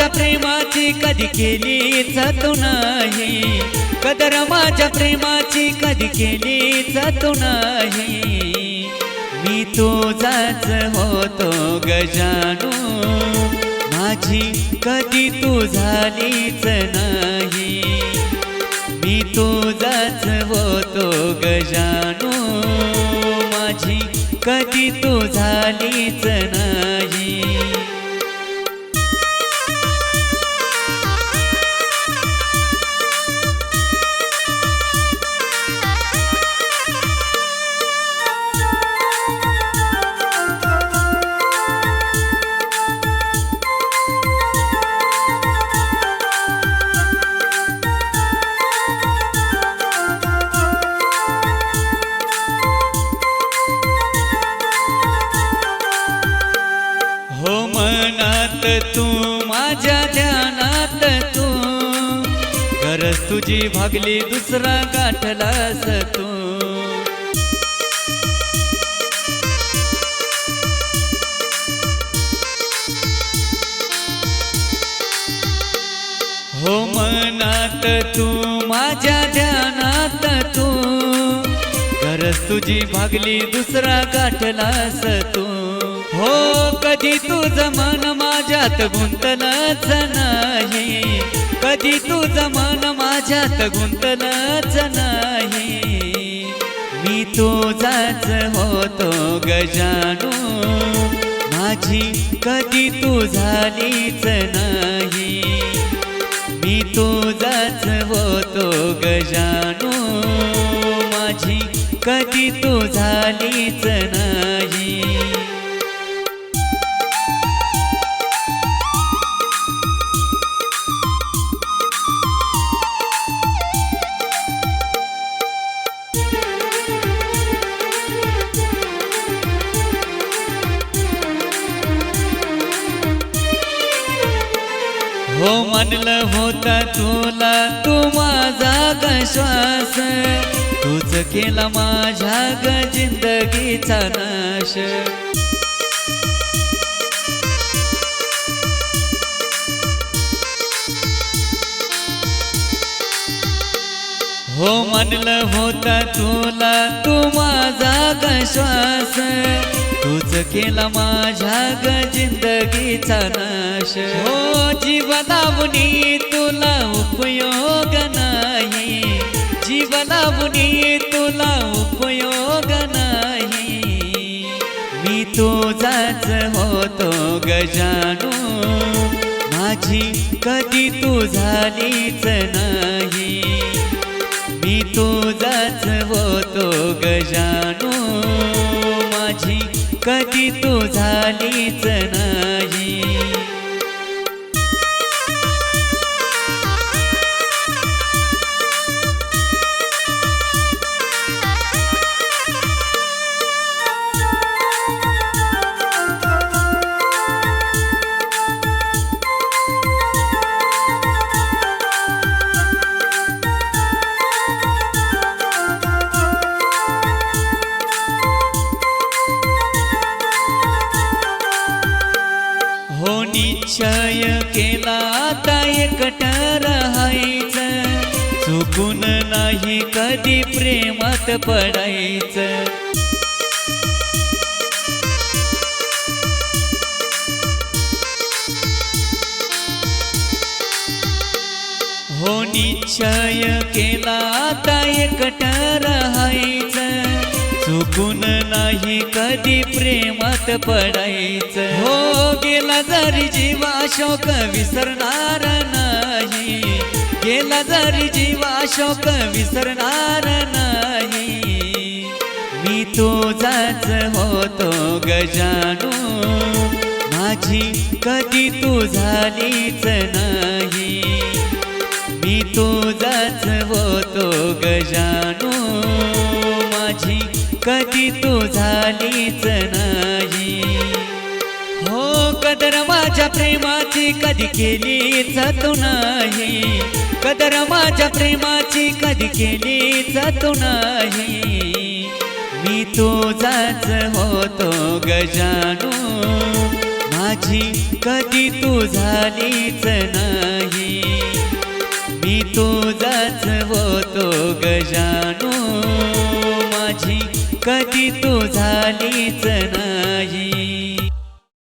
माझ्या प्रेमाची कधी केलीच तू नाही, कदर माझ्या प्रेमाची कधी केलीच तू नाही। मी तुझाच होतो गजानू, माझी कधी तू झालीच नाही। मी तुझाच होतो गजानू, माझी कधी तू झालीच नाही। हो मनात तू माझ्या ध्यानात तू, गरज तुझी भागली दुसरा गाठलास तू। हो मनात तू माझ्या ध्यानात तू, गरज तुझी भागली दुसरा गाठलास तू। हो कधी तुझं मन माझ्यात गुंतलंच नाही, कधी तुझं मन माझ्यात गुंतलंच नाही। मी तुझाच होतो गजानू, माझी कधी तू झालीच नाही। मी तुझाच होतो गजानू, माझी कधी तू झालीच नाही। हो म्हणलं होता तुला तू माझा ग श्वास, तूच केला माझ्या ग जिंदगीचा नाश। हो म्हणलं होता तुला तू माझा ग श्वास, तूच केला माझ्या ग जिंदगीचा नाश। हो जीव लावणी तुला उपयोग नाही, जीव लावणी तुला उपयोग नाही। मी तुझाच होतो गजानू, माझी कधी तू झालीच नाही। मी तुझाच होतो गजानू, माझी कधी तू झालीच नाही। हो निश्चय केला आता एकटं राहायचं, चुकून नाही कधी प्रेमात पडायचं। हो निश्चय केला आता एकटं राहायचं, चुकून नाही कधी प्रेमात पडायचं। हो गेला जरी जीवा शोक विसरणार नाही, गेला जरी जीवा शोक विसरणार नाही। मी तुझाच होतो गजानू, माझी कधी तू झालीच नाही। मी तुझाच होतो गजानू, माझी कधी तू झालीच नाही। हो कदर माझ्या प्रेमाची कधी केलीच तू नाही, कदर माझ्या प्रेमाची कधी केलीच तू नाही। मी तुझाच होतो गजानू, माझी कधी तू झालीच नाही, मी तुझाच होतो गजानू, माझी कधी तू झालीच नाही.